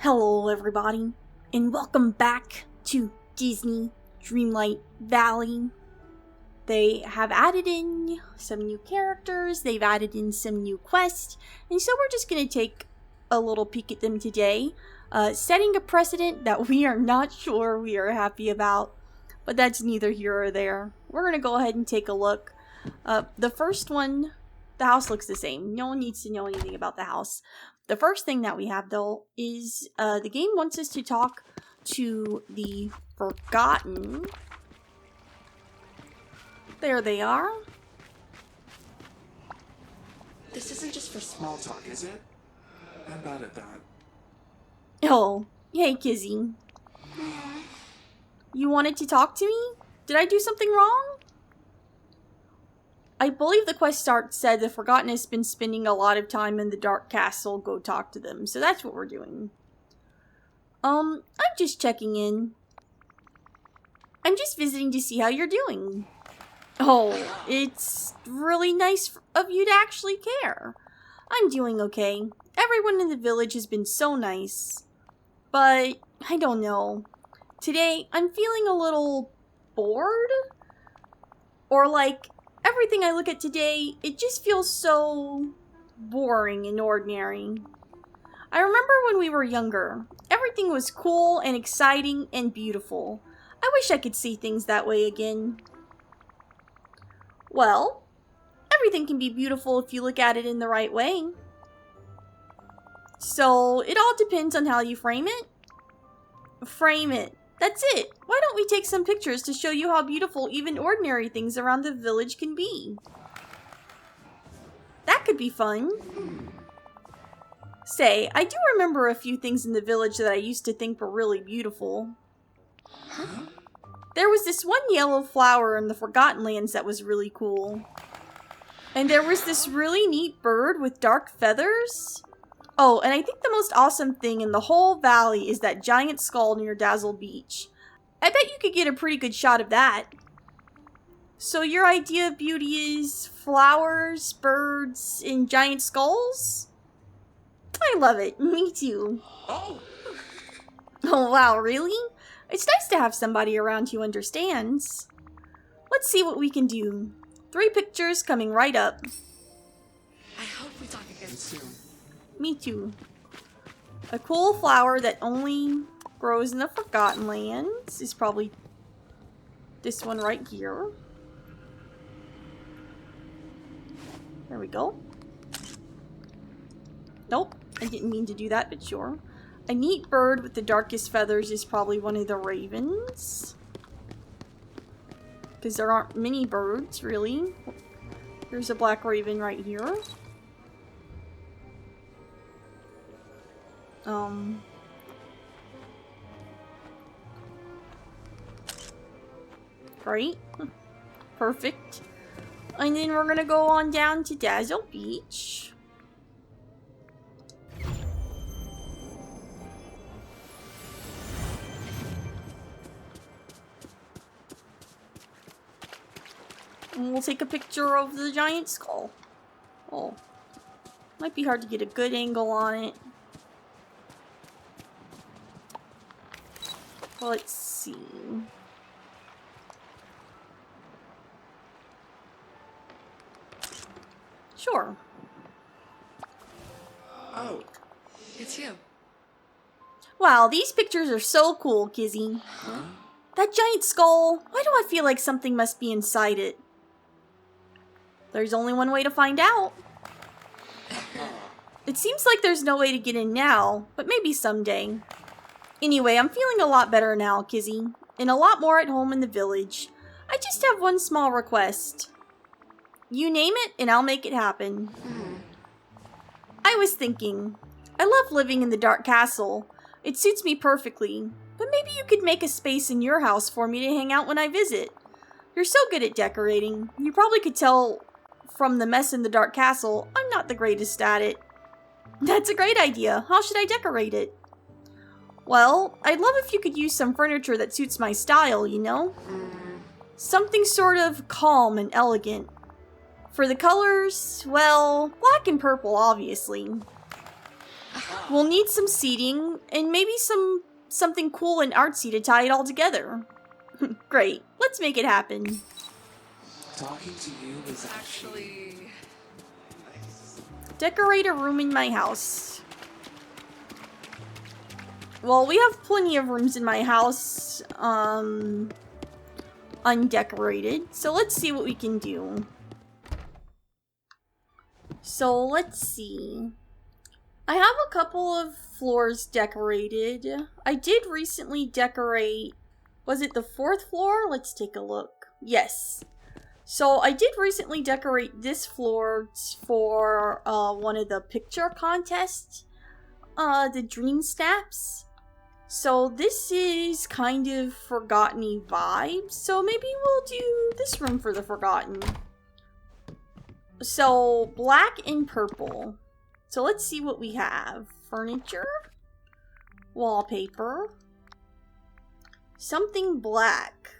Hello everybody, and welcome back to Disney Dreamlight Valley. They have added in some new characters, they've added in some new quests, and so we're just going to take a little peek at them today, setting a precedent that we are not sure we are happy about, but that's neither here or there. We're going to go ahead and take a look. The first one, the house looks the same. No one needs to know anything about the house. The first thing that we have, though, is the game wants us to talk to the Forgotten. There they are. This isn't just for small talk, is it? I'm bad at that. Oh, hey, Kizzy. You wanted to talk to me? Did I do something wrong? I believe the quest start said the Forgotten has been spending a lot of time in the Dark Castle. Go talk to them. So that's what we're doing. I'm just checking in. I'm just visiting to see how you're doing. Oh, it's really nice of you to actually care. I'm doing okay. Everyone in the village has been so nice. But, I don't know. Today, I'm feeling a little bored. Or like, everything I look at today, it just feels so boring and ordinary. I remember when we were younger, everything was cool and exciting and beautiful. I wish I could see things that way again. Well, everything can be beautiful if you look at it in the right way. So, it all depends on how you frame it. Frame it. That's it. Why don't we take some pictures to show you how beautiful even ordinary things around the village can be? That could be fun. Say, I do remember a few things in the village that I used to think were really beautiful. Huh? There was this one yellow flower in the Forgotten Lands that was really cool. And there was this really neat bird with dark feathers. Oh, and I think the most awesome thing in the whole valley is that giant skull near Dazzle Beach. I bet you could get a pretty good shot of that. So your idea of beauty is flowers, birds, and giant skulls? I love it. Me too. Oh! Oh wow, really? It's nice to have somebody around who understands. Let's see what we can do. 3 pictures coming right up. I hope we talk again soon. Me too. A cool flower that only grows in the Forgotten Lands is probably this one right here. There we go. Nope, I didn't mean to do that, but sure. A neat bird with the darkest feathers is probably one of the ravens. Because there aren't many birds, really. There's a black raven right here. Great. Perfect. And then we're gonna go on down to Dazzle Beach. And we'll take a picture of the giant skull. Oh. Might be hard to get a good angle on it. Let's see. Sure. Oh, it's you. Wow, these pictures are so cool, Kizzy. Huh? That giant skull, why do I feel like something must be inside it? There's only one way to find out. It seems like there's no way to get in now, but maybe someday. Anyway, I'm feeling a lot better now, Kizzy, and a lot more at home in the village. I just have one small request. You name it, and I'll make it happen. I was thinking, I love living in the Dark Castle. It suits me perfectly, but maybe you could make a space in your house for me to hang out when I visit. You're so good at decorating. You probably could tell from the mess in the Dark Castle, I'm not the greatest at it. That's a great idea. How should I decorate it? Well, I'd love if you could use some furniture that suits my style, you know? Something sort of calm and elegant. For the colors, well, black and purple, obviously. We'll need some seating and maybe something cool and artsy to tie it all together. Great, let's make it happen. Talking to you is Actually, Decorate a room in my house. Well, we have plenty of rooms in my house, undecorated. So let's see what we can do. So let's see. I have a couple of floors decorated. I did recently decorate, was it the 4th floor? Let's take a look. Yes. So I did recently decorate this floor for one of the picture contests, the Dream Snaps. So this is kind of Forgotten-y vibes. So maybe we'll do this room for the Forgotten. So black and purple. So let's see what we have. Furniture, wallpaper, something black.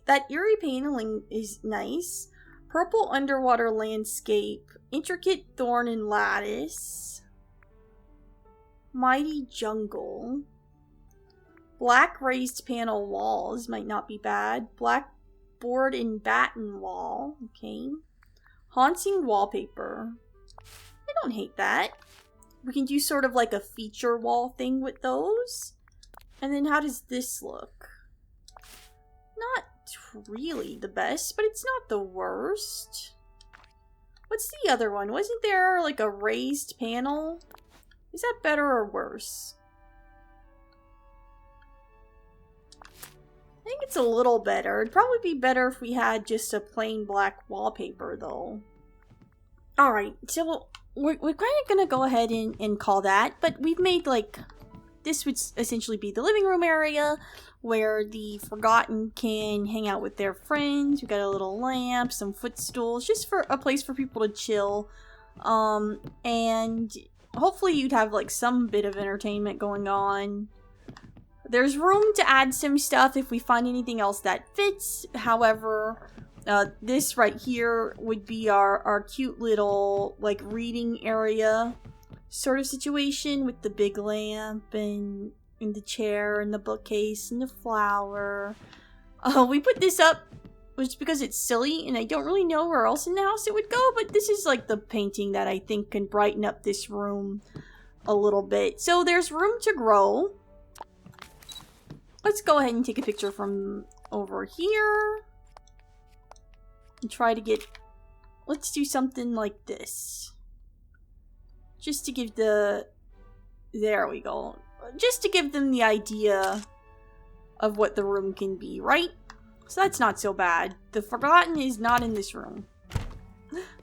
That eerie paneling is nice. Purple underwater landscape, intricate thorn and lattice, mighty jungle, black raised panel walls might not be bad. Black board and batten wall, okay. Haunting wallpaper. I don't hate that. We can do sort of like a feature wall thing with those. And then how does this look? Not really the best, but it's not the worst. What's the other one? Wasn't there like a raised panel? Is that better or worse? I think it's a little better. It'd probably be better if we had just a plain black wallpaper though. Alright, so we're kind of gonna go ahead and call that, but we've made like, this would essentially be the living room area where the Forgotten can hang out with their friends. We got a little lamp, some footstools, just for a place for people to chill. And hopefully you'd have like some bit of entertainment going on. There's room to add some stuff if we find anything else that fits. However, this right here would be our cute little like reading area sort of situation with the big lamp and the chair and the bookcase and the flower. We put this up just because it's silly and I don't really know where else in the house it would go, but this is like the painting that I think can brighten up this room a little bit. So there's room to grow. Let's go ahead and take a picture from over here. And try to get... Let's do something like this. Just to give the... There we go. Just to give them the idea of what the room can be, right? So that's not so bad. The Forgotten is not in this room.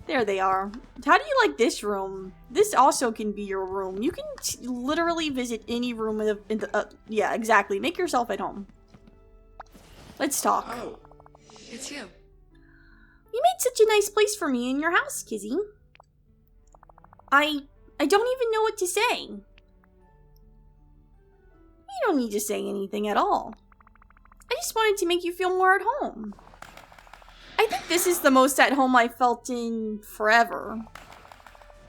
There they are. How do you like this room? This also can be your room. You can literally visit any room in the yeah, exactly. Make yourself at home. Let's talk. Oh, it's you. You made such a nice place for me in your house, Kizzy. I don't even know what to say. You don't need to say anything at all. I just wanted to make you feel more at home. I think this is the most at home I've felt in forever.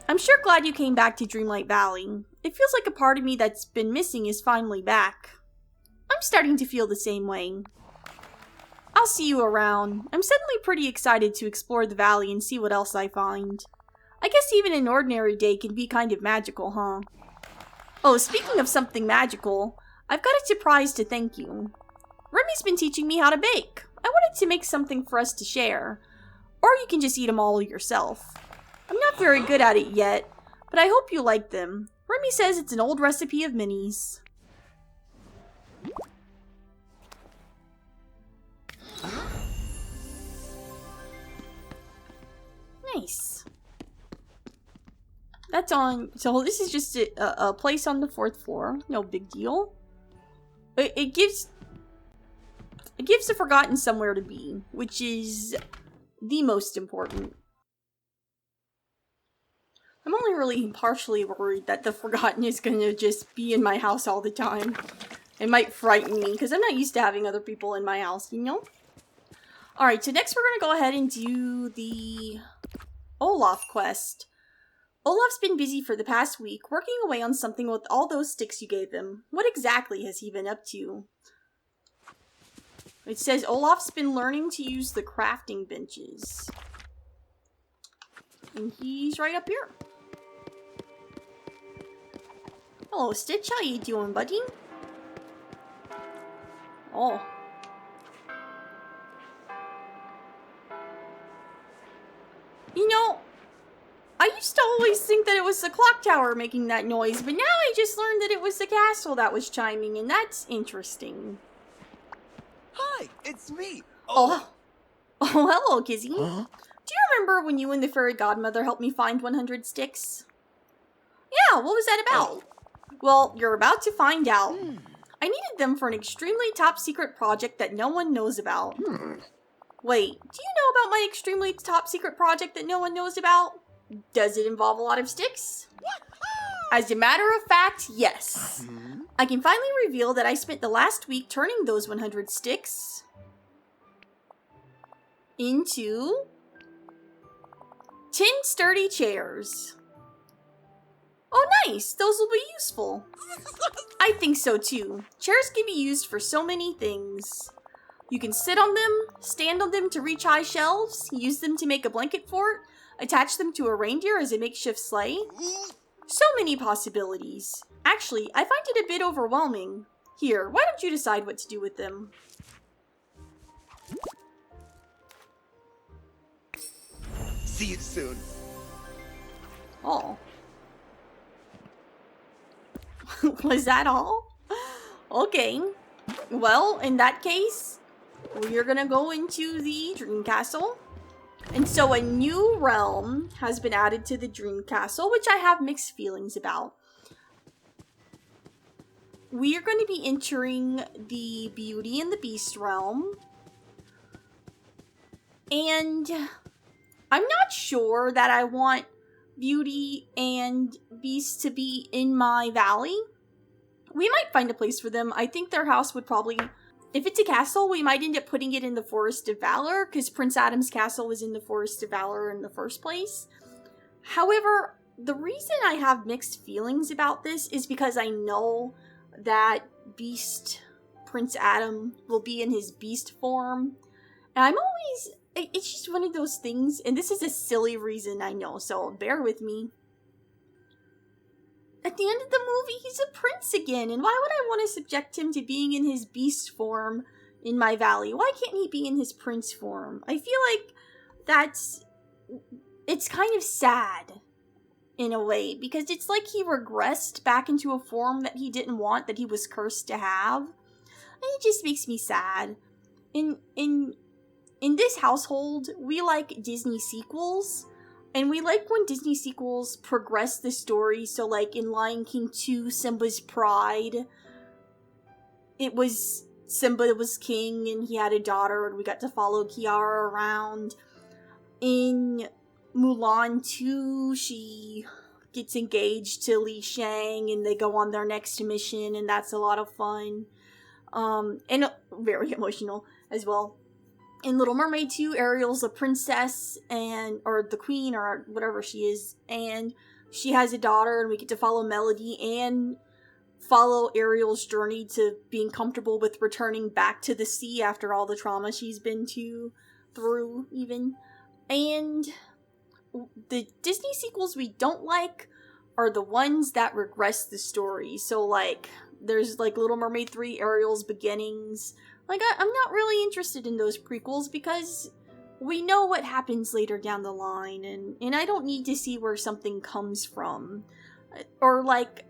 I'm sure glad you came back to Dreamlight Valley. It feels like a part of me that's been missing is finally back. I'm starting to feel the same way. I'll see you around. I'm suddenly pretty excited to explore the valley and see what else I find. I guess even an ordinary day can be kind of magical, huh? Oh, speaking of something magical, I've got a surprise to thank you. Remy's been teaching me how to bake. I wanted to make something for us to share. Or you can just eat them all yourself. I'm not very good at it yet, but I hope you like them. Remy says it's an old recipe of Minnie's. Nice. That's on... So this is just a place on the 4th floor. No big deal. It gives the Forgotten somewhere to be, which is the most important. I'm only really partially worried that the Forgotten is going to just be in my house all the time. It might frighten me, because I'm not used to having other people in my house, you know? Alright, so next we're going to go ahead and do the Olaf quest. Olaf's been busy for the past week, working away on something with all those sticks you gave him. What exactly has he been up to? It says Olaf's been learning to use the crafting benches. And he's right up here. Hello, Stitch. How you doing, buddy? Oh. You know, I used to always think that it was the clock tower making that noise, but now I just learned that it was the castle that was chiming, and that's interesting. Hi, it's me. Oh, hello, Kizzy. Huh? Do you remember when you and the fairy godmother helped me find 100 sticks? Yeah, what was that about? Well, you're about to find out. I needed them for an extremely top secret project that no one knows about. Wait, do you know about my extremely top secret project that no one knows about? Does it involve a lot of sticks? As a matter of fact, yes. I can finally reveal that I spent the last week turning those 100 sticks into 10 sturdy chairs. Oh, nice. Those will be useful. I think so too. Chairs can be used for so many things. You can sit on them, stand on them to reach high shelves, use them to make a blanket fort, attach them to a reindeer as a makeshift sleigh. So many possibilities. Actually, I find it a bit overwhelming. Here, why don't you decide what to do with them? See you soon. Oh. Was that all? Okay. Well, in that case, we're gonna go into the Dream Castle. And so a new realm has been added to the Dream Castle, which I have mixed feelings about. We are going to be entering the Beauty and the Beast realm. And I'm not sure that I want Beauty and Beast to be in my valley. We might find a place for them. I think their house would probably... If it's a castle, we might end up putting it in the Forest of Valor, because Prince Adam's castle was in the Forest of Valor in the first place. However, the reason I have mixed feelings about this is because I know that Beast, Prince Adam, will be in his beast form. And I'm always... It's just one of those things, and this is a silly reason, I know, so bear with me. At the end of the movie, he's a prince again, and why would I want to subject him to being in his beast form in my valley? Why can't he be in his prince form? I feel like it's kind of sad, in a way, because it's like he regressed back into a form that he didn't want, that he was cursed to have. And it just makes me sad. In this household, we like Disney sequels. And we like when Disney sequels progress the story. So like in Lion King 2, Simba's Pride, it was Simba was king and he had a daughter and we got to follow Kiara around. In Mulan 2, she gets engaged to Li Shang and they go on their next mission and that's a lot of fun. And very emotional as well. In Little Mermaid 2, Ariel's a princess, or the queen, or whatever she is, and she has a daughter, and we get to follow Melody, and follow Ariel's journey to being comfortable with returning back to the sea after all the trauma she's been through, even. And the Disney sequels we don't like are the ones that regress the story. So, like, there's, like, Little Mermaid 3, Ariel's Beginnings. Like, I'm not really interested in those prequels because we know what happens later down the line, and I don't need to see where something comes from. Or, like,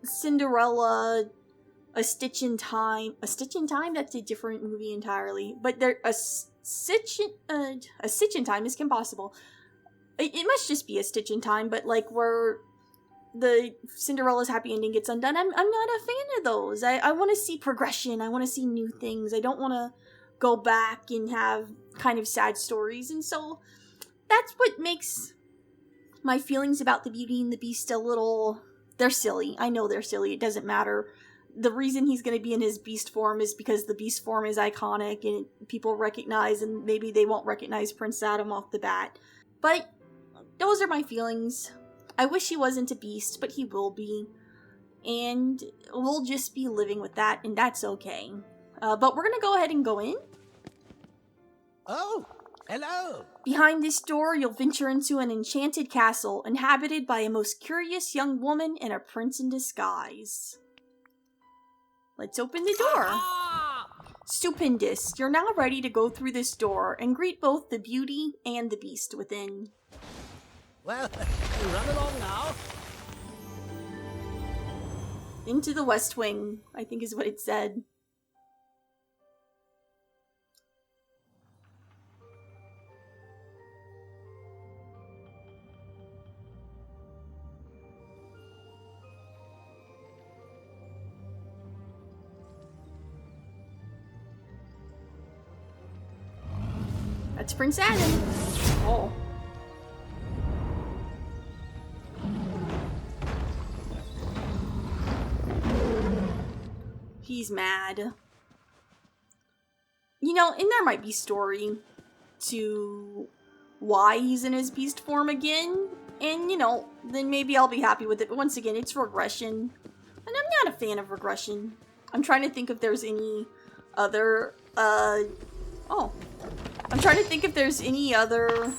Cinderella, A Stitch in Time. A Stitch in Time? That's a different movie entirely. But a Stitch in Time is impossible. It must just be A Stitch in Time, but, like, where the Cinderella's happy ending gets undone. I'm not a fan of those. I want to see progression. I want to see new things. I don't want to go back and have kind of sad stories. And so that's what makes my feelings about the Beauty and the Beast a little... They're silly. I know they're silly. It doesn't matter. The reason he's going to be in his beast form is because the beast form is iconic and people recognize, and maybe they won't recognize Prince Adam off the bat. But those are my feelings. I wish he wasn't a beast, but he will be. And we'll just be living with that, and that's okay. But we're gonna go ahead and go in. Oh, hello. Behind this door, you'll venture into an enchanted castle inhabited by a most curious young woman and a prince in disguise. Let's open the door. Stupendous. You're now ready to go through this door and greet both the beauty and the beast within. Well, you run along now. Into the West Wing, I think is what it said. That's Prince Adam. Oh. He's mad. You know, and there might be story to why he's in his beast form again. And, you know, then maybe I'll be happy with it. But once again, it's regression. And I'm not a fan of regression. I'm trying to think if there's any other, oh. I'm trying to think if there's any other,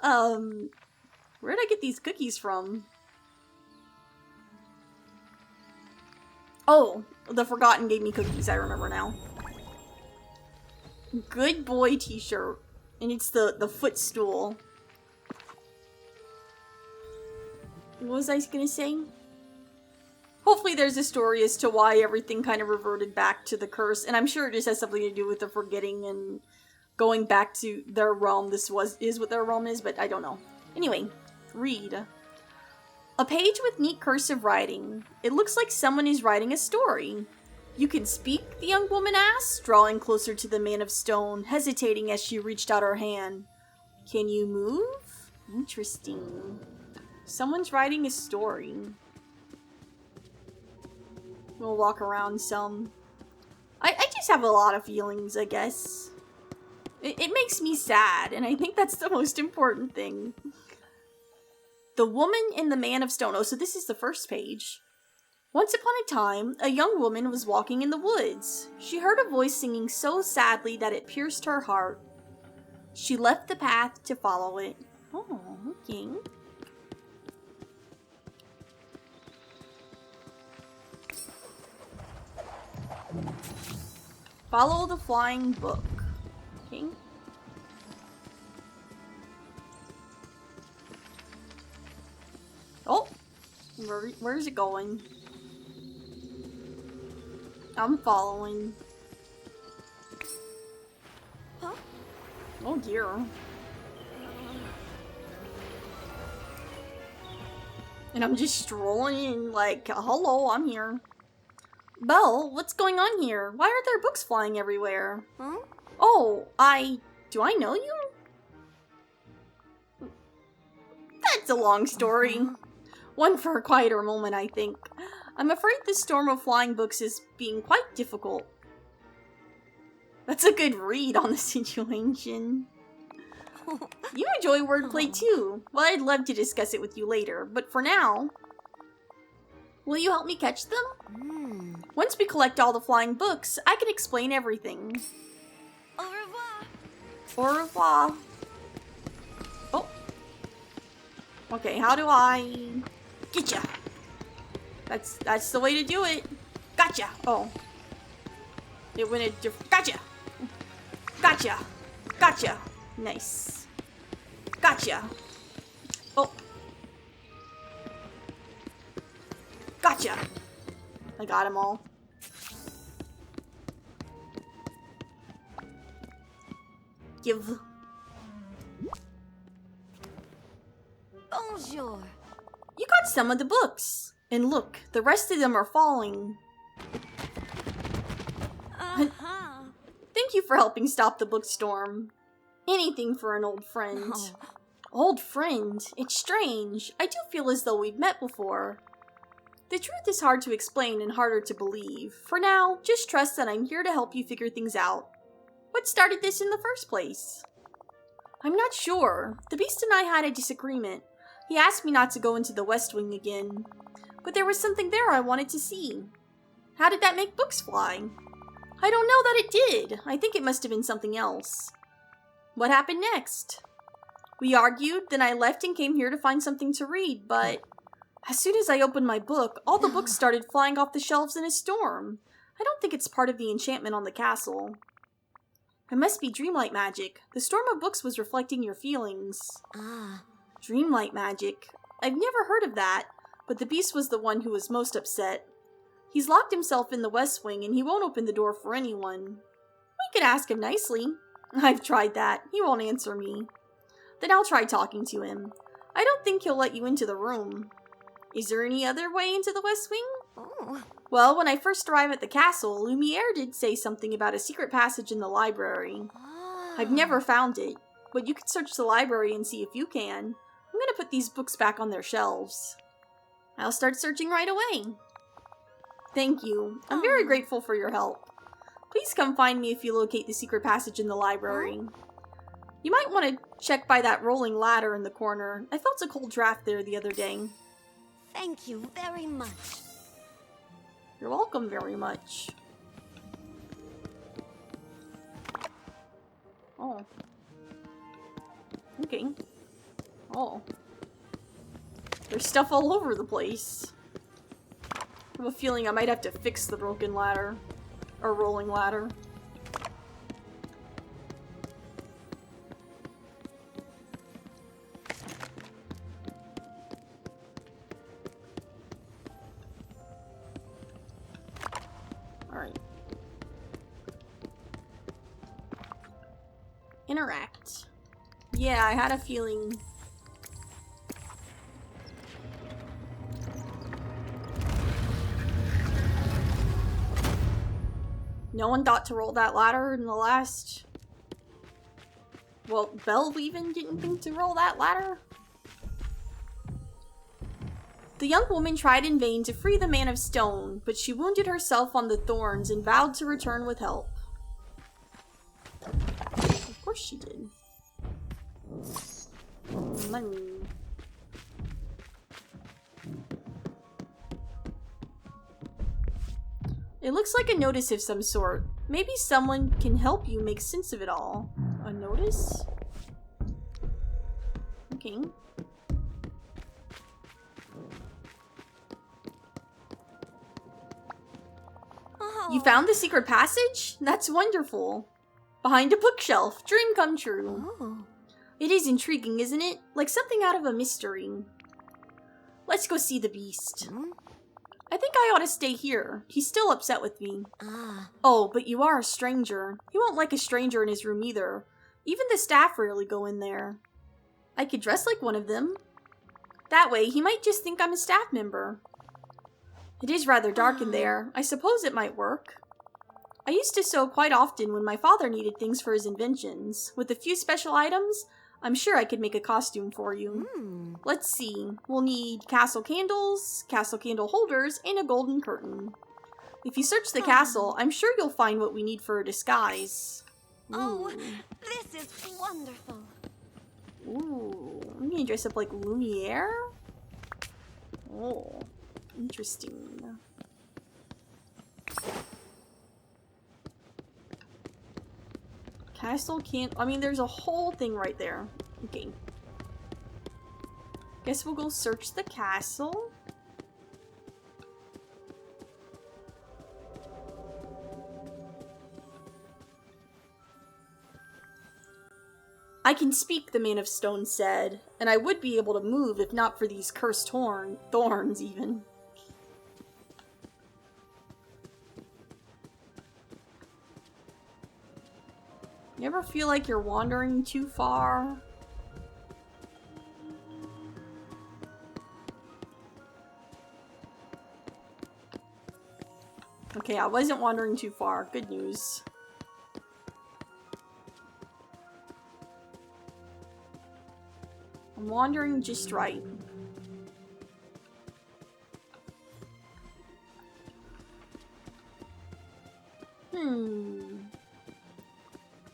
where'd I get these cookies from? Oh, the Forgotten gave me cookies, I remember now. Good boy t-shirt. And it's the footstool. What was I gonna say? Hopefully there's a story as to why everything kind of reverted back to the curse. And I'm sure it just has something to do with the forgetting and going back to their realm. This is what their realm is, but I don't know. Anyway, read. A page with neat cursive writing. It looks like someone is writing a story. You can speak, the young woman asked, drawing closer to the man of stone, hesitating as she reached out her hand. Can you move? Interesting. Someone's writing a story. We'll walk around some. I just have a lot of feelings, I guess. It makes me sad, and I think that's the most important thing. The woman and the man of stone. Oh, so this is the first page. Once upon a time, a young woman was walking in the woods. She heard a voice singing so sadly that it pierced her heart. She left the path to follow it. Oh, okay. Follow the flying book. Okay. Oh, where's it going? I'm following. Huh? Oh dear. And I'm just strolling in like, hello, I'm here. Belle, what's going on here? Why are there books flying everywhere? Huh? Oh, do I know you? That's a long story. One for a quieter moment, I think. I'm afraid this storm of flying books is being quite difficult. That's a good read on the situation. You enjoy wordplay too. Well, I'd love to discuss it with you later, but for now... Will you help me catch them? Once we collect all the flying books, I can explain everything. Au revoir. Au revoir. Oh. Okay, how do I... Getcha. That's the way to do it. Gotcha. Oh. It went a different... Gotcha. Gotcha. Gotcha. Nice. Gotcha. Oh. Gotcha. I got them all. Give. Bonjour. You got some of the books. And look, the rest of them are falling. Uh-huh. Thank you for helping stop the bookstorm. Anything for an old friend. Oh. Old friend? It's strange. I do feel as though we've met before. The truth is hard to explain and harder to believe. For now, just trust that I'm here to help you figure things out. What started this in the first place? I'm not sure. The Beast and I had a disagreement. He asked me not to go into the West Wing again, but there was something there I wanted to see. How did that make books fly? I don't know that it did. I think it must have been something else. What happened next? We argued, then I left and came here to find something to read, but as soon as I opened my book, all the books started flying off the shelves in a storm. I don't think it's part of the enchantment on the castle. It must be dreamlight magic. The storm of books was reflecting your feelings. Dreamlight magic. I've never heard of that, but the beast was the one who was most upset. He's locked himself in the West Wing and he won't open the door for anyone. We could ask him nicely. I've tried that. He won't answer me. Then I'll try talking to him. I don't think he'll let you into the room. Is there any other way into the West Wing? Oh. Well, when I first arrived at the castle, Lumiere did say something about a secret passage in the library. I've never found it, but you can search the library and see if you can. I'm gonna put these books back on their shelves. I'll start searching right away. Thank you. I'm very grateful for your help. Please come find me if you locate the secret passage in the library. You might want to check by that rolling ladder in the corner. I felt a cold draft there the other day. Thank you very much. You're welcome very much. Oh. Okay. Oh. There's stuff all over the place. I have a feeling I might have to fix the broken ladder. Or rolling ladder. Alright. Interact. Yeah, I had a feeling. No one thought to roll that ladder in the last... Well, Belle even didn't think to roll that ladder. The young woman tried in vain to free the man of stone, but she wounded herself on the thorns and vowed to return with help. Of course she did. Money. It looks like a notice of some sort. Maybe someone can help you make sense of it all. A notice? Okay. Oh. You found the secret passage? That's wonderful. Behind a bookshelf. Dream come true. Oh. It is intriguing, isn't it? Like something out of a mystery. Let's go see the beast. Hmm? I think I ought to stay here. He's still upset with me. Ah. Oh, but you are a stranger. He won't like a stranger in his room either. Even the staff rarely go in there. I could dress like one of them. That way, he might just think I'm a staff member. It is rather dark in there. I suppose it might work. I used to sew quite often when my father needed things for his inventions. With a few special items, I'm sure I could make a costume for you. Let's see. We'll need castle candles, castle candle holders, and a golden curtain. If you search the castle, I'm sure you'll find what we need for a disguise. Oh, this is wonderful. Ooh, I'm gonna dress up like Lumiere? Oh, interesting. Castle can't... I mean, there's a whole thing right there. Okay. Guess we'll go search the castle. I can speak, the Man of Stone said, and I would be able to move if not for these cursed thorns, even. You ever feel like you're wandering too far? Okay, I wasn't wandering too far. Good news. I'm wandering just right.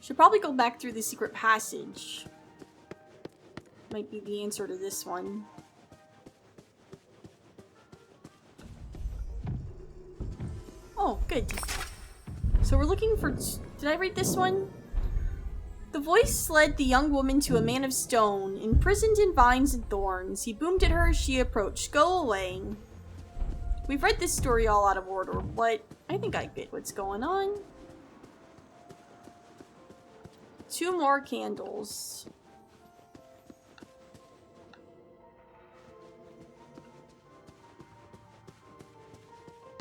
Should probably go back through the secret passage. Might be the answer to this one. Oh, good. So we're looking for... Did I read this one? The voice led the young woman to a man of stone, imprisoned in vines and thorns. He boomed at her as she approached. Go away. We've read this story all out of order, but I think I get what's going on. 2 more candles.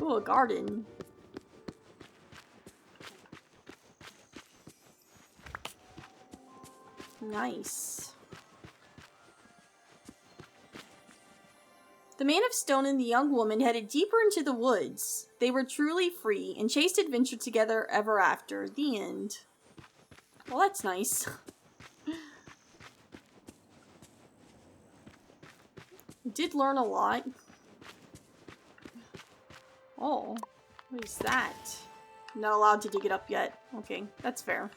Ooh, a garden. Nice. The man of stone and the young woman headed deeper into the woods. They were truly free and chased adventure together ever after. The end. Well, that's nice. Did learn a lot. Oh, what is that? Not allowed to dig it up yet. Okay, that's fair.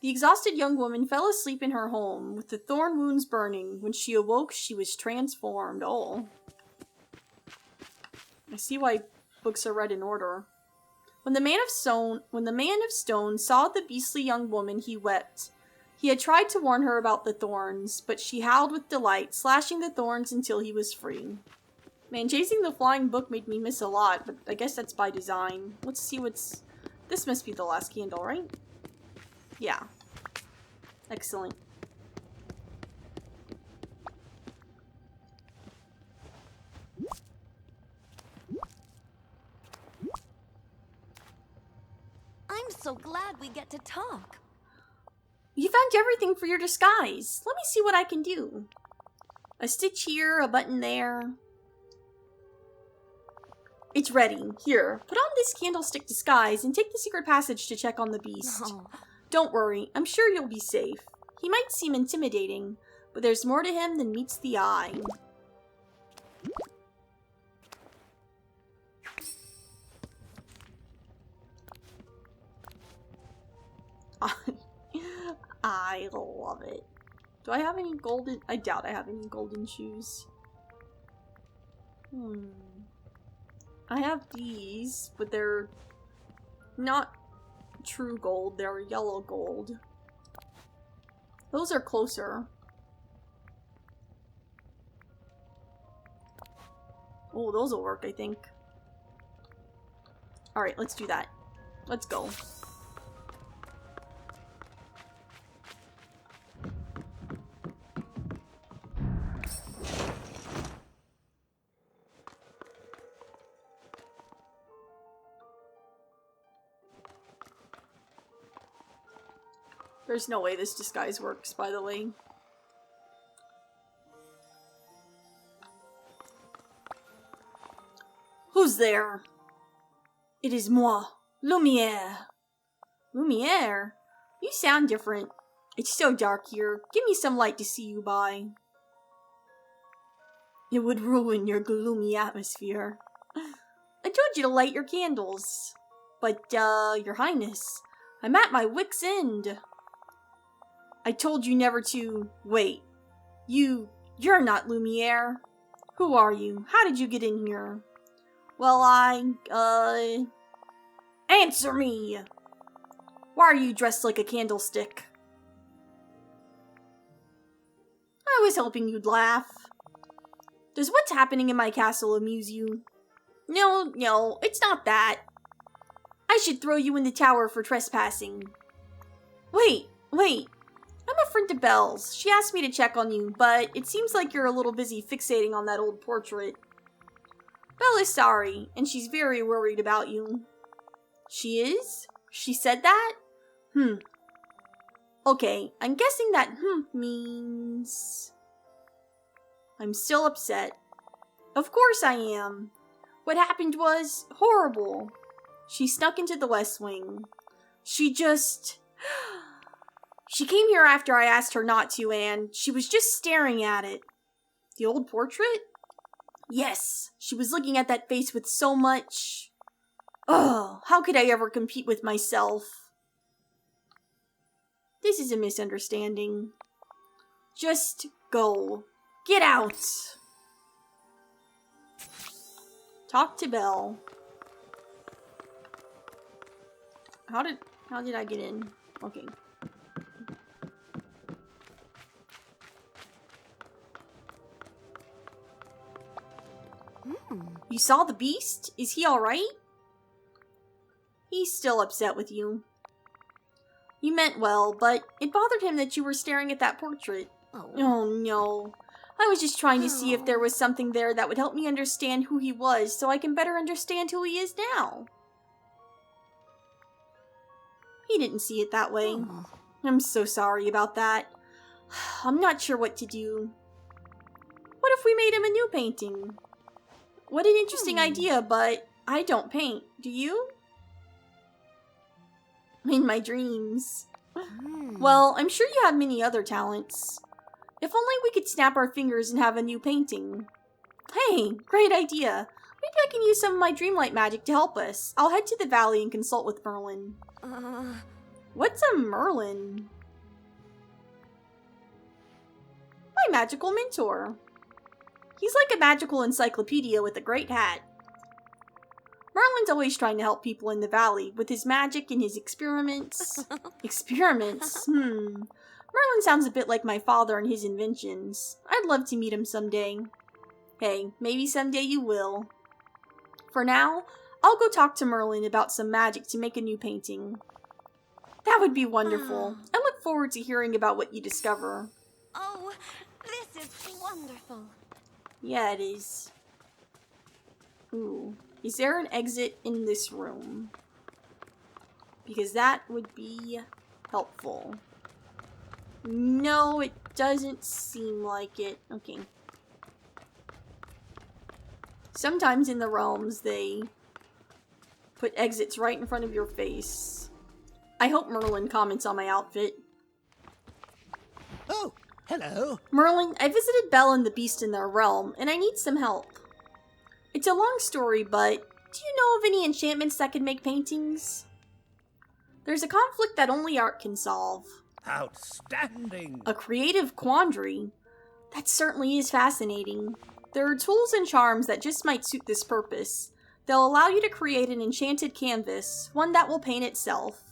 The exhausted young woman fell asleep in her home, with the thorn wounds burning. When she awoke, she was transformed. Oh. I see why books are read in order. When the man of stone saw the beastly young woman, he wept. He had tried to warn her about the thorns, but she howled with delight, slashing the thorns until he was free. Man, chasing the flying book made me miss a lot, but I guess that's by design. Let's see what's... This must be the last candle, right? Yeah. Excellent. I'm so glad we get to talk. You found everything for your disguise. Let me see what I can do. A stitch here, a button there. It's ready. Here, put on this candlestick disguise and take the secret passage to check on the beast. Oh, Don't worry, I'm sure you'll be safe. He might seem intimidating, but there's more to him than meets the eye. I love it. Do I have any golden... I doubt I have any golden shoes. I have these, but they're not true gold. They're yellow gold. Those are closer. Oh, those will work, I think. Alright, let's do that. Let's go. There's no way this disguise works, by the way. Who's there? It is moi, Lumiere. Lumiere? You sound different. It's so dark here. Give me some light to see you by. It would ruin your gloomy atmosphere. I told you to light your candles. But, Your Highness, I'm at my wit's end. I told you never to... Wait. You're not Lumiere. Who are you? How did you get in here? Well, Answer me! Why are you dressed like a candlestick? I was hoping you'd laugh. Does what's happening in my castle amuse you? No, it's not that. I should throw you in the tower for trespassing. Wait. I'm a friend to Belle's. She asked me to check on you, but it seems like you're a little busy fixating on that old portrait. Belle is sorry, and she's very worried about you. She is? She said that? Okay, I'm guessing that means... I'm still upset. Of course I am. What happened was horrible. She snuck into the West Wing. She came here after I asked her not to, and she was just staring at it. The old portrait? Yes, she was looking at that face with so much... Oh, how could I ever compete with myself? This is a misunderstanding. Just go. Get out! Talk to Belle. How did I get in? Okay. You saw the beast? Is he alright? He's still upset with you. You meant well, but it bothered him that you were staring at that portrait. Oh no. I was just trying to see if there was something there that would help me understand who he was so I can better understand who he is now. He didn't see it that way. I'm so sorry about that. I'm not sure what to do. What if we made him a new painting? What an interesting idea, but I don't paint. Do you? In my dreams. Well, I'm sure you have many other talents. If only we could snap our fingers and have a new painting. Hey, great idea. Maybe I can use some of my Dreamlight magic to help us. I'll head to the valley and consult with Merlin. What's a Merlin? My magical mentor. He's like a magical encyclopedia with a great hat. Merlin's always trying to help people in the valley with his magic and his experiments. Experiments? Merlin sounds a bit like my father and his inventions. I'd love to meet him someday. Hey, maybe someday you will. For now, I'll go talk to Merlin about some magic to make a new painting. That would be wonderful. I look forward to hearing about what you discover. Oh, this is wonderful. Yeah, it is. Ooh. Is there an exit in this room? Because that would be helpful. No, it doesn't seem like it. Okay. Sometimes in the realms, they put exits right in front of your face. I hope Merlin comments on my outfit. Oh, hello. Merlin, I visited Belle and the Beast in their realm, and I need some help. It's a long story, but do you know of any enchantments that can make paintings? There's a conflict that only art can solve. Outstanding. A creative quandary? That certainly is fascinating. There are tools and charms that just might suit this purpose. They'll allow you to create an enchanted canvas, one that will paint itself.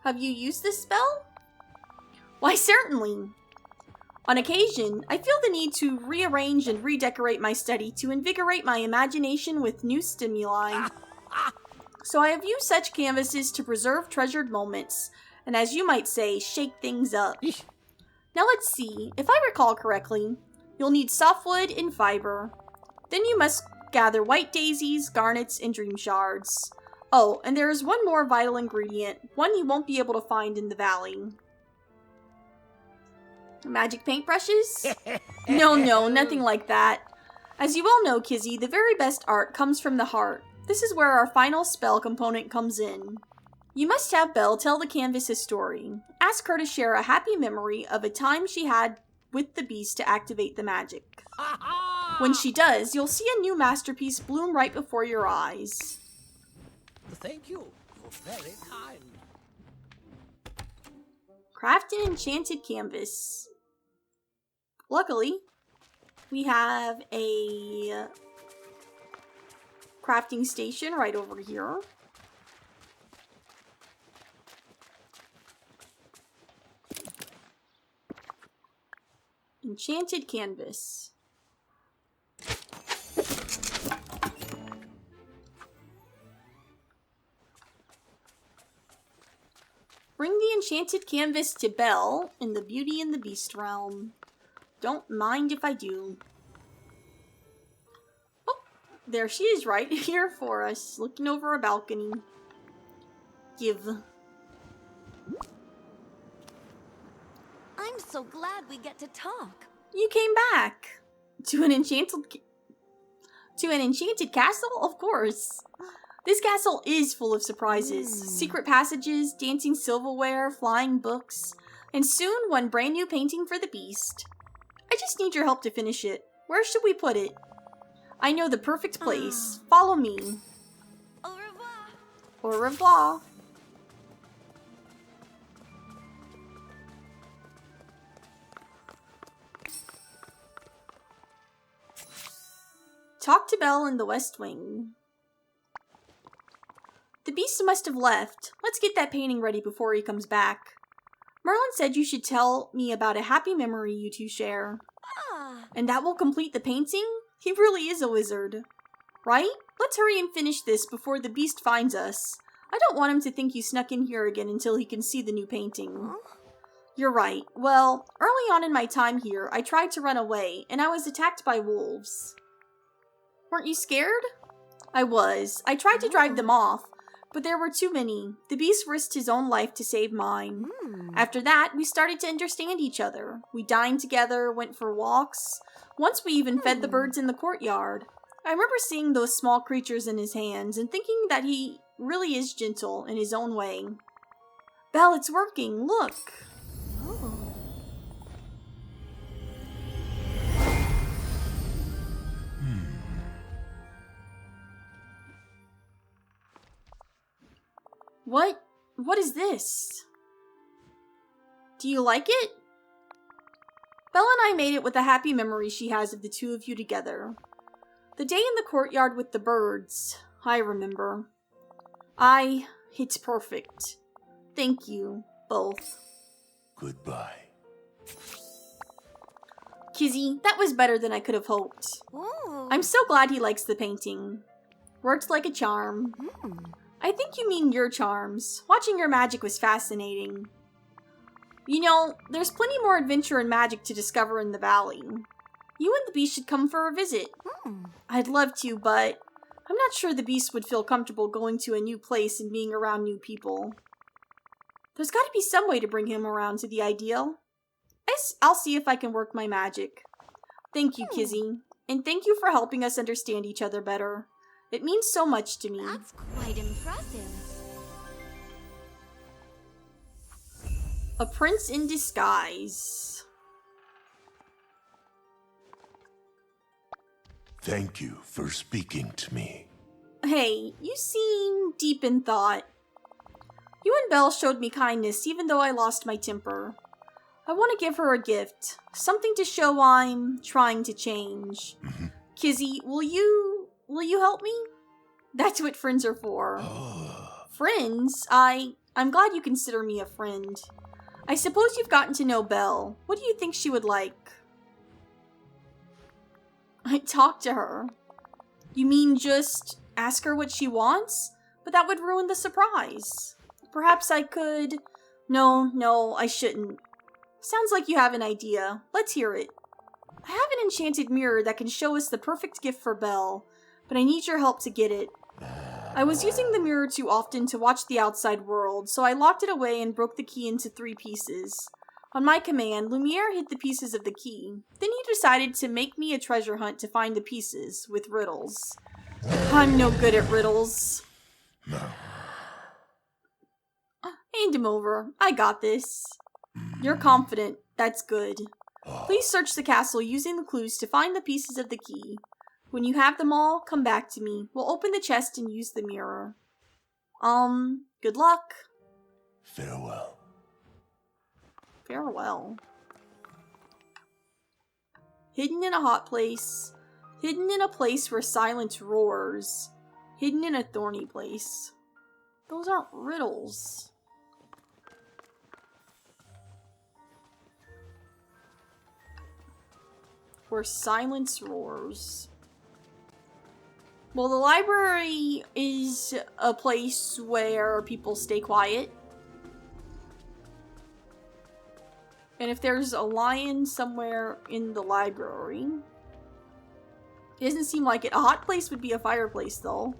Have you used this spell? Why, certainly. On occasion, I feel the need to rearrange and redecorate my study to invigorate my imagination with new stimuli. So I have used such canvases to preserve treasured moments, and as you might say, shake things up. Now let's see, if I recall correctly, you'll need softwood and fiber. Then you must gather white daisies, garnets, and dream shards. Oh, and there is one more vital ingredient, one you won't be able to find in the valley. Magic paintbrushes? No, nothing like that. As you well know, Kizzy, the very best art comes from the heart. This is where our final spell component comes in. You must have Belle tell the canvas a story. Ask her to share a happy memory of a time she had with the beast to activate the magic. When she does, you'll see a new masterpiece bloom right before your eyes. Thank you. You're very kind. Craft an enchanted canvas. Luckily, we have a crafting station right over here. Enchanted canvas. Bring the enchanted canvas to Belle in the Beauty and the Beast realm. Don't mind if I do. Oh, there she is right here for us, looking over a balcony. Give. I'm so glad we get to talk. You came back to an enchanted castle, of course. This castle is full of surprises, secret passages, dancing silverware, flying books, and soon one brand new painting for the beast. I just need your help to finish it. Where should we put it? I know the perfect place. Follow me. Au revoir. Au revoir. Talk to Belle in the West Wing. The beast must have left. Let's get that painting ready before he comes back. Merlin said you should tell me about a happy memory you two share. Ah, And that will complete the painting? He really is a wizard. Right? Let's hurry and finish this before the beast finds us. I don't want him to think you snuck in here again until he can see the new painting. You're right. Well, early on in my time here, I tried to run away, and I was attacked by wolves. Weren't you scared? I was. I tried to drive them off, but there were too many. The beast risked his own life to save mine. After that, we started to understand each other. We dined together, went for walks. Once we even fed the birds in the courtyard. I remember seeing those small creatures in his hands and thinking that he really is gentle in his own way. Belle, it's working. Look. What is this? Do you like it? Belle and I made it with a happy memory she has of the two of you together. The day in the courtyard with the birds, I remember. It's perfect. Thank you, both. Goodbye. Kizzy, that was better than I could have hoped. ooh. I'm so glad he likes the painting. Worked like a charm. I think you mean your charms. Watching your magic was fascinating. You know, there's plenty more adventure and magic to discover in the valley. You and the beast should come for a visit. I'd love to, but I'm not sure the beast would feel comfortable going to a new place and being around new people. There's got to be some way to bring him around to the ideal. I'll see if I can work my magic. Thank you, Kizzy. And thank you for helping us understand each other better. It means so much to me. That's quite impressive. A prince in disguise. Thank you for speaking to me. Hey, you seem deep in thought. You and Belle showed me kindness even though I lost my temper. I want to give her a gift. Something to show I'm trying to change. Kizzy, will you help me? That's what friends are for. Friends? I'm glad you consider me a friend. I suppose you've gotten to know Belle. What do you think she would like? I talk to her. You mean just ask her what she wants? But that would ruin the surprise. Perhaps I could... No, I shouldn't. Sounds like you have an idea. Let's hear it. I have an enchanted mirror that can show us the perfect gift for Belle, but I need your help to get it. I was using the mirror too often to watch the outside world, so I locked it away and broke the key into 3 pieces. On my command, Lumiere hid the pieces of the key. Then he decided to make me a treasure hunt to find the pieces, with riddles. I'm no good at riddles. Hand him over. I got this. You're confident. That's good. Please search the castle using the clues to find the pieces of the key. When you have them all, come back to me. We'll open the chest and use the mirror. Good luck. Farewell. Farewell. Hidden in a hot place. Hidden in a place where silence roars. Hidden in a thorny place. Those aren't riddles. Where silence roars. Well, the library is a place where people stay quiet. And if there's a lion somewhere in the library... It doesn't seem like it. A hot place would be a fireplace, though.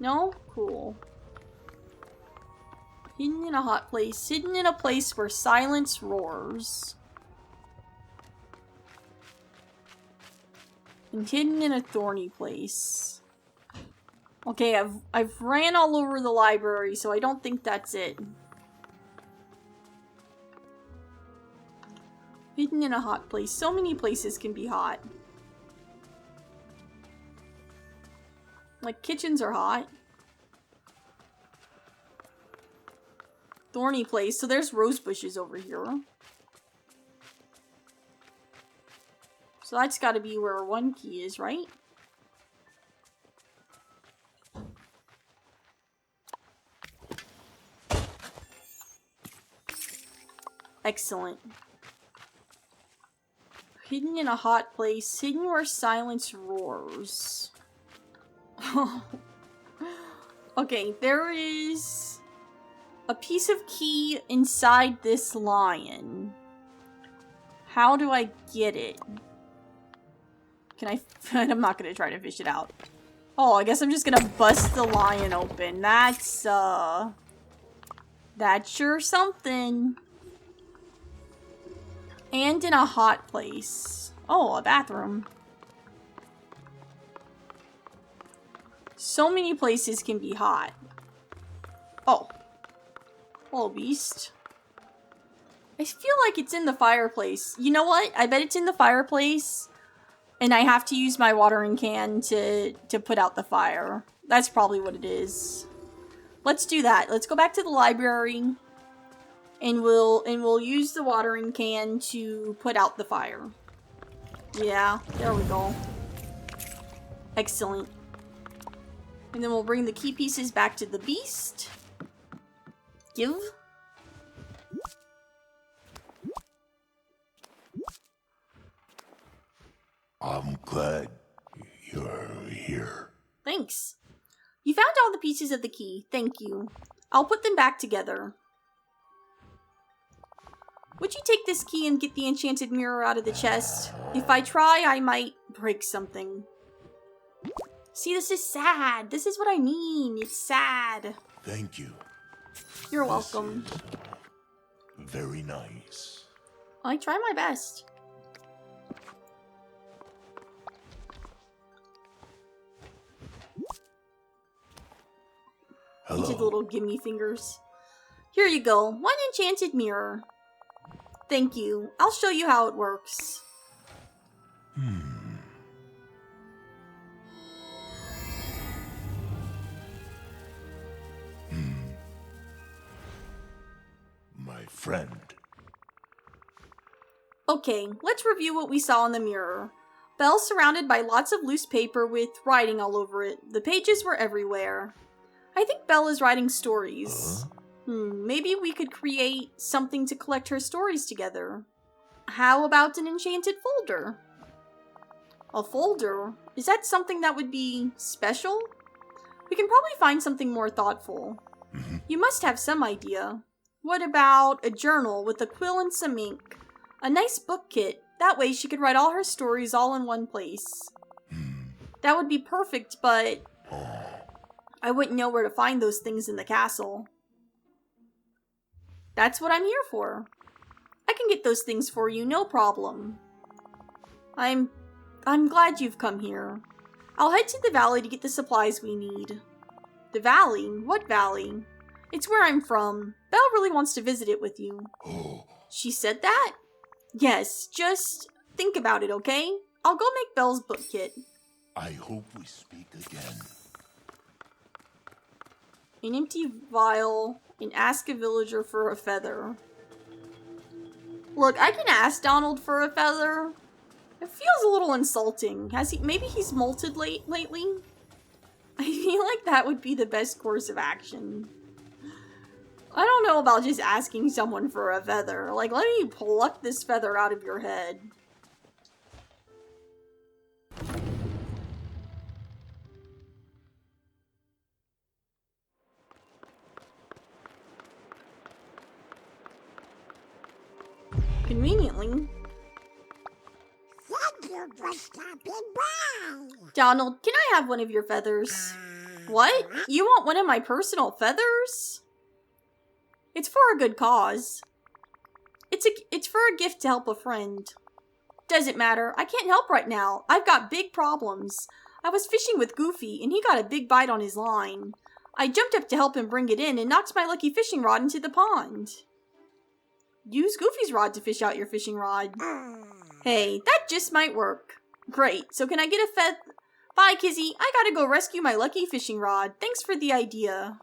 No? Cool. Hidden in a hot place. Hidden in a place where silence roars. And hidden in a thorny place. Okay, I've ran all over the library, so I don't think that's it. Hidden in a hot place. So many places can be hot. Like, kitchens are hot. Thorny place. So there's rose bushes over here. So that's gotta be where one key is, right? Excellent. Hidden in a hot place. Hidden where silence roars. Okay, there is a piece of key inside this lion. How do I get it? Can I? I'm not gonna try to fish it out. Oh, I guess I'm just gonna bust the lion open. That's sure something. And in a hot place. Oh, a bathroom. So many places can be hot. Oh. Hello, beast. I feel like it's in the fireplace. You know what? I bet it's in the fireplace. And I have to use my watering can to put out the fire. That's probably what it is. Let's do that. Let's go back to the library. And we'll use the watering can to put out the fire. Yeah, there we go. Excellent. And then we'll bring the key pieces back to the beast. Give. I'm glad you're here. Thanks. You found all the pieces of the key. Thank you. I'll put them back together. Would you take this key and get the enchanted mirror out of the chest? If I try, I might break something. See, this is sad. This is what I mean. It's sad. Thank you. You're welcome. This is very nice. I try my best. Hello. Did little gimme fingers. Here you go. One enchanted mirror. Thank you. I'll show you how it works. My friend. Okay, let's review what we saw in the mirror. Belle surrounded by lots of loose paper with writing all over it. The pages were everywhere. I think Belle is writing stories. Maybe we could create something to collect her stories together. How about an enchanted folder? A folder? Is that something that would be special? We can probably find something more thoughtful. You must have some idea. What about a journal with a quill and some ink? A nice book kit. That way she could write all her stories all in one place. That would be perfect, but I wouldn't know where to find those things in the castle. That's what I'm here for. I can get those things for you, no problem. I'm glad you've come here. I'll head to the valley to get the supplies we need. The valley? What valley? It's where I'm from. Belle really wants to visit it with you. She said that? Yes, just think about it, okay? I'll go make Belle's book kit. I hope we speak again. An empty vial, and ask a villager for a feather. Look, I can ask Donald for a feather. It feels a little insulting. Maybe he's molted lately? I feel like that would be the best course of action. I don't know about just asking someone for a feather. Like, let me pluck this feather out of your head. Conveniently. Thank you for stopping by. Donald, can I have one of your feathers? What? You want one of my personal feathers? It's for a good cause. It's for a gift to help a friend. Doesn't matter. I can't help right now. I've got big problems. I was fishing with Goofy, and he got a big bite on his line. I jumped up to help him bring it in and knocked my lucky fishing rod into the pond. Use Goofy's rod to fish out your fishing rod. Hey, that just might work. Great. So can I get a feather? Bye, Kizzy. I gotta go rescue my lucky fishing rod. Thanks for the idea.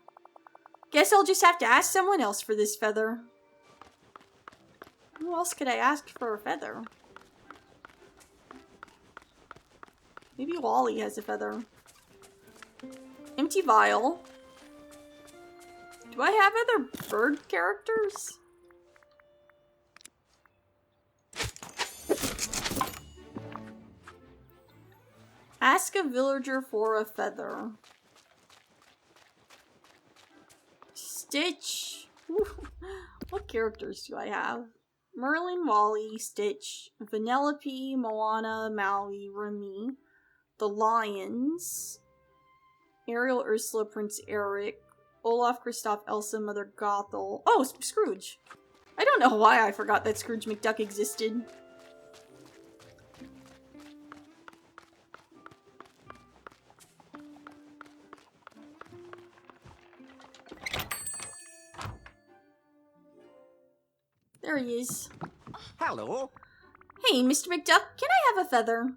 Guess I'll just have to ask someone else for this feather. Who else could I ask for a feather? Maybe Wally has a feather. Empty vial. Do I have other bird characters? Ask a villager for a feather. Stitch. What characters do I have? Merlin, Wally, Stitch, Vanellope, Moana, Maui, Remy, the Lions, Ariel, Ursula, Prince Eric, Olaf, Kristoff, Elsa, Mother Gothel. Oh, Scrooge. I don't know why I forgot that Scrooge McDuck existed. There he is. Hello. Hey, Mr. McDuck, can I have a feather?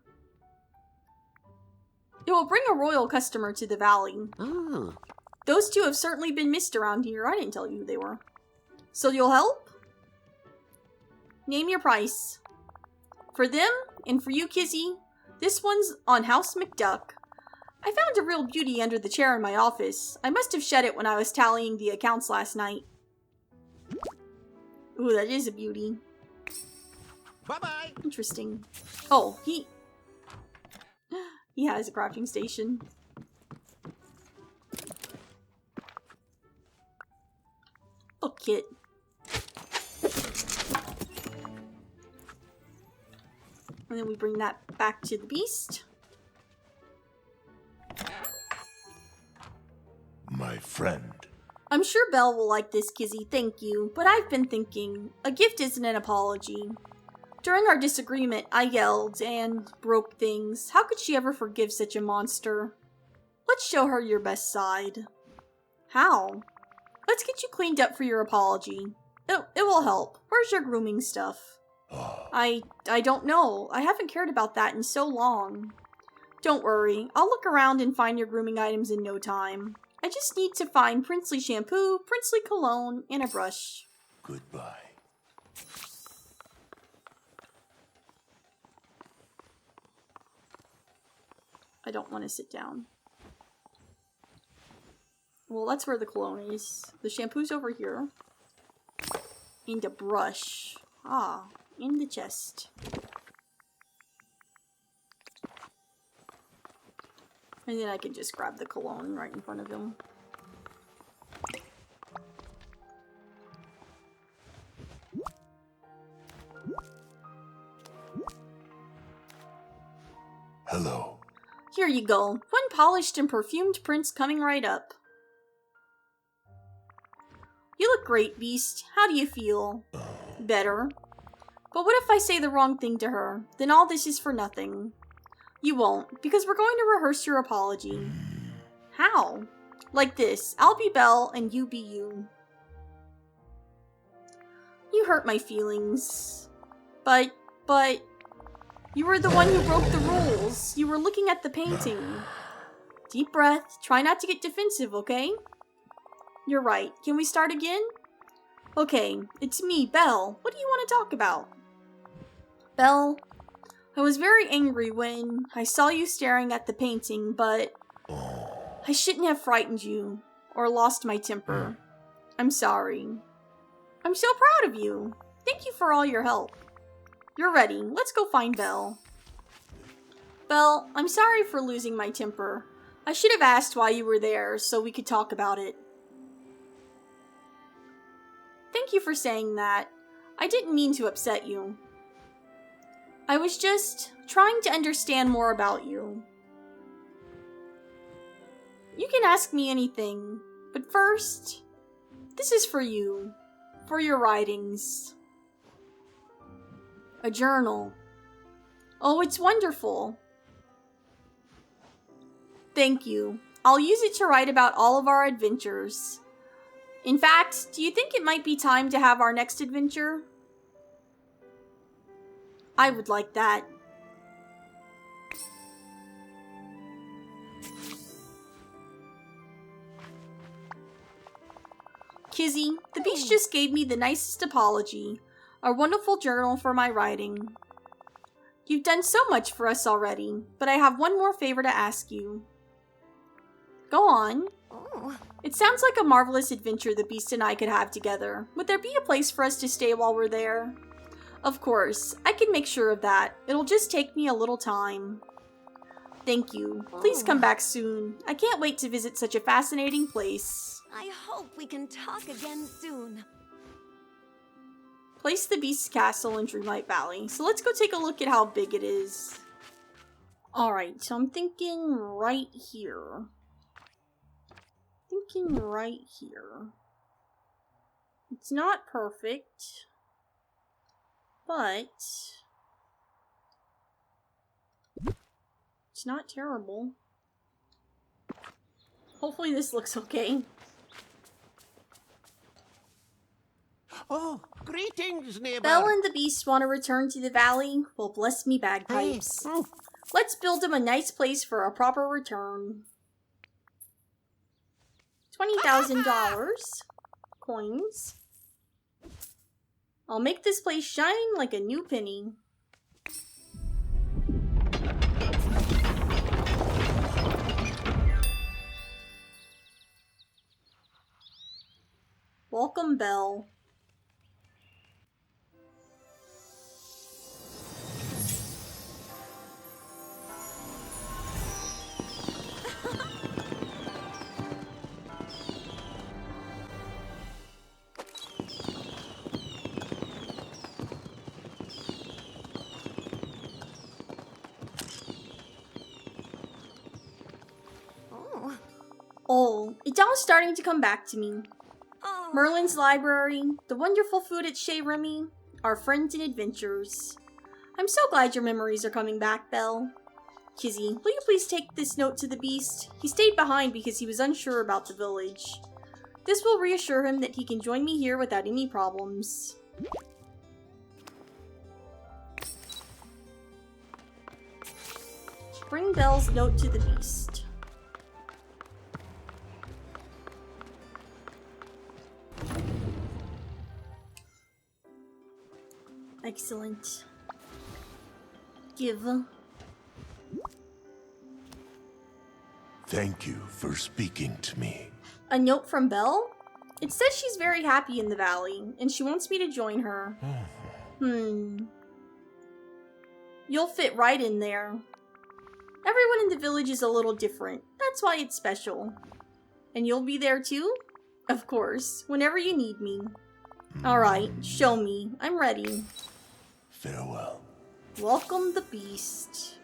It will bring a royal customer to the valley. Those two have certainly been missed around here. I didn't tell you who they were. So you'll help? Name your price. For them, and for you, Kizzy, this one's on House McDuck. I found a real beauty under the chair in my office. I must have shed it when I was tallying the accounts last night. Ooh, that is a beauty. Bye-bye. Interesting. Oh, he has a crafting station. Oh, Kit. And then we bring that back to the beast. My friend. I'm sure Belle will like this, Kizzy, thank you. But I've been thinking, a gift isn't an apology. During our disagreement, I yelled and broke things. How could she ever forgive such a monster? Let's show her your best side. How? Let's get you cleaned up for your apology. It will help. Where's your grooming stuff? I don't know. I haven't cared about that in so long. Don't worry. I'll look around and find your grooming items in no time. I just need to find princely shampoo, princely cologne, and a brush. Goodbye. I don't want to sit down. Well, that's where the cologne is. The shampoo's over here. And a brush. Ah, in the chest. And then I can just grab the cologne right in front of him. Hello. Here you go. One polished and perfumed prince coming right up. You look great, Beast. How do you feel? Better. But what if I say the wrong thing to her? Then all this is for nothing. You won't, because we're going to rehearse your apology. How? Like this. I'll be Belle, and you be you. You hurt my feelings. But... You were the one who broke the rules. You were looking at the painting. Deep breath. Try not to get defensive, okay? You're right. Can we start again? Okay, it's me, Belle. What do you want to talk about? Belle, I was very angry when I saw you staring at the painting, but I shouldn't have frightened you or lost my temper. I'm sorry. I'm so proud of you. Thank you for all your help. You're ready. Let's go find Belle. Belle, I'm sorry for losing my temper. I should have asked why you were there so we could talk about it. Thank you for saying that. I didn't mean to upset you. I was just trying to understand more about you. You can ask me anything, but first, this is for you, for your writings. A journal. Oh, it's wonderful. Thank you. I'll use it to write about all of our adventures. In fact, do you think it might be time to have our next adventure? I would like that. Kizzy, the beast just gave me the nicest apology. A wonderful journal for my writing. You've done so much for us already, but I have one more favor to ask you. Go on. It sounds like a marvelous adventure the Beast and I could have together. Would there be a place for us to stay while we're there? Of course, I can make sure of that. It'll just take me a little time. Thank you. Please come back soon. I can't wait to visit such a fascinating place. I hope we can talk again soon. Place the Beast's Castle in Dreamlight Valley. So let's go take a look at how big it is. Alright, so I'm thinking right here. It's not perfect, but it's not terrible. Hopefully this looks okay. Oh, greetings, neighbor. Belle and the Beast want to return to the valley? Well, bless me bagpipes. Hey. Let's build them a nice place for a proper return. $20,000 coins. I'll make this place shine like a new penny. Welcome, Belle. Oh, it's all starting to come back to me. Oh. Merlin's library, the wonderful food at Chez Remy, our friends and adventures. I'm so glad your memories are coming back, Belle. Kizzy, will you please take this note to the Beast? He stayed behind because he was unsure about the village. This will reassure him that he can join me here without any problems. Bring Belle's note to the Beast. Excellent. Give. Thank you for speaking to me. A note from Belle? It says she's very happy in the valley, and she wants me to join her. You'll fit right in there. Everyone in the village is a little different. That's why it's special. And you'll be there too? Of course, whenever you need me. Alright, show me. I'm ready. Farewell. Welcome the Beast.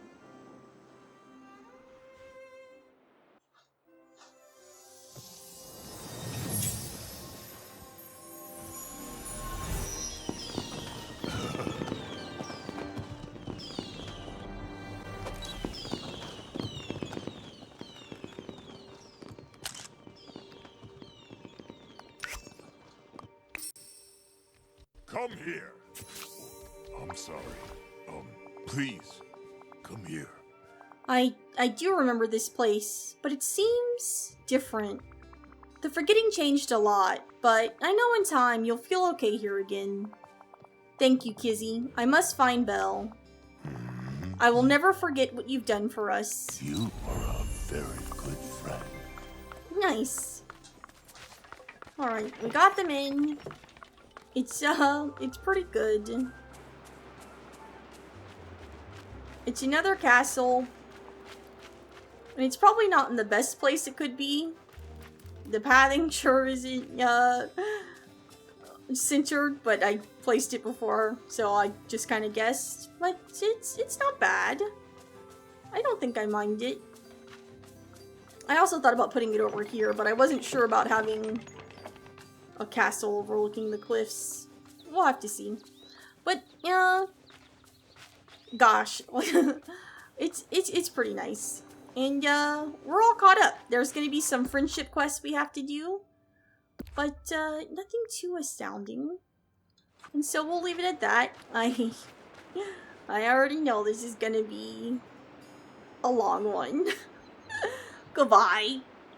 Come here. I'm sorry. Please, come here. I do remember this place, but it seems different. The forgetting changed a lot, but I know in time you'll feel okay here again. Thank you, Kizzy. I must find Belle. I will never forget what you've done for us. You are a very good friend. Nice. Alright, we got them in. It's pretty good. It's another castle. And it's probably not in the best place it could be. The pathing sure isn't, centered, but I placed it before, so I just kind of guessed. But it's not bad. I don't think I mind it. I also thought about putting it over here, but I wasn't sure about having a castle overlooking the cliffs. We'll have to see. But yeah, gosh, it's pretty nice. And we're all caught up. There's gonna be some friendship quests we have to do, but nothing too astounding. And so we'll leave it at that. I already know this is gonna be a long one. Goodbye.